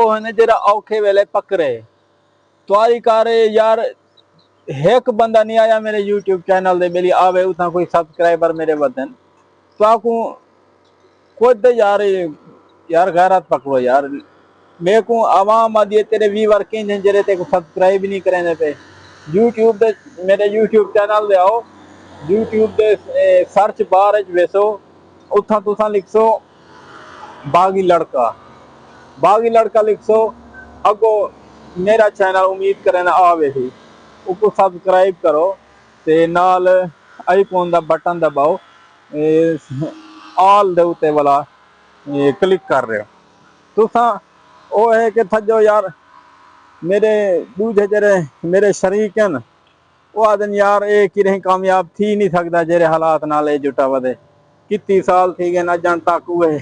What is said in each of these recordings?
ਉਹ ਨੇ ਜਿਹੜਾ ਔਖੇ ਵੇਲੇ ਪਕੜੇ ਤੁਹਾਡੀ ਕਾਰ यार एक बंदा नहीं आया मेरे YouTube चैनल दे मेरी आवे उतना कोई सब्सक्राइबर मेरे बदन तो आपको खुद यार यार गैरत पकड़ो यार मेरे को आवाम आदि तेरे व्यूअर के जरे ते को सब्सक्राइब नहीं करेंगे पे YouTube दे मेरे YouTube चैनल दे आओ YouTube दे सर्च बार च वेसो उथा तुसा लिखसो बागी लड़का लिखसो अगो मेरा चैनल उम्मीद करें आवे ही उसको सब्सक्राइब करो ते नाल आइकॉन दा बटन दबाओ ऑल दे उत्ते वाला क्लिक कर रहे हो तुसा ओ है कि थजो यार मेरे दूजे जरे मेरे शरीक हैं वो आदन यार एक ही नहीं कामयाब थी नहीं सकता जेरे हालात नाल जुटा वदे कितनी साल थी गए ना जन तक हुए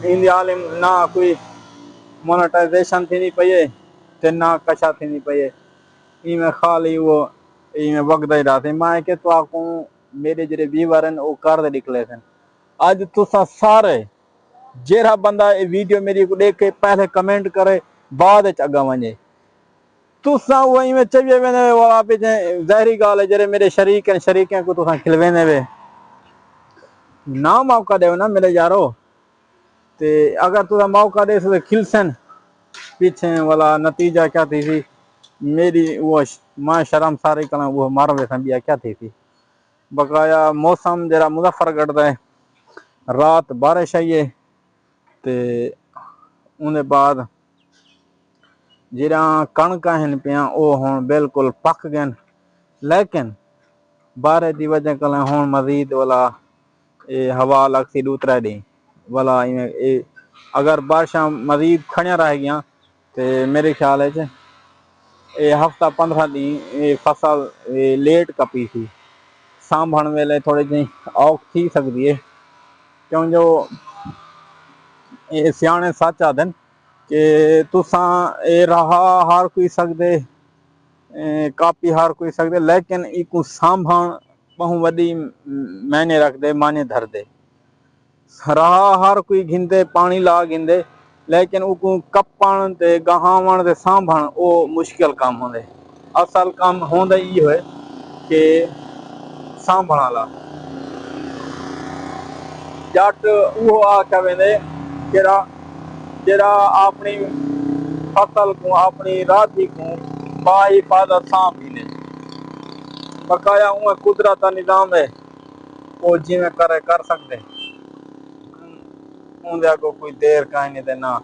इंडिया ना कोई मोनेटाइजेशन थी नहीं पई ते ना कशा थी नहीं पई इमें खाली वो इमें वगदा ही रहते मैं के तो आपको मेरे जरे व्यूअर हैं वो कर दे निकले थे आज तुसा सारे जेरा बंदा ये वीडियो मेरी को देख के पहले कमेंट करे बाद अगा वने तुसा वो इमें चविए वेने वाला पे जहरी गाल है जरे मेरे शरीक को तुसा खिलवेने वे ना मौका दे ना मेरे यारो ते अगर तुसा मौका दे तो खिलसन पीछे वाला नतीजा क्या थी मेरी वो मां शर्म सारी कला वो मारो वे संबिया क्या थी बकाया मौसम जरा मुजफ्फरगढ़ दा है रात बारिश आई है ते उन्हें बाद जरा कणका हैं पिया वो हुण बिल्कुल पक गए लेकिन बारिश की वजह कल हुण मजीद वाला हवा लगती दूसरा दी वाला इवें अगर बारिशां मजीद खड़िया रह गया तो मेरे ख्याल है हफ्ता 15 दी फसल लेट कपी थी सांभण वेले थोड़ी जी औख थी सकती है क्यों जो सियाने सच आदन कि तुसा रहा हर कोई सकते कापी हर कोई सकते लेकिन इको सांभण बहु वडी मैंने रखते माने धरते रहा हर कोई घिंदे पानी ला घिंदे लेकिन उको कपण ते गहावण ते सांभण वो मुश्किल काम होंदे असल काम होंदा ये है कि सांभण वाला जट वो आख्या वेंदे जेरा जेरा अपनी फसल को अपनी राधी को बाहिफाजत सांभ पीने बकाया उह कुदरत का निजाम है वो जिवें करे कर सकते उनके अगो कोई देर का नहीं देना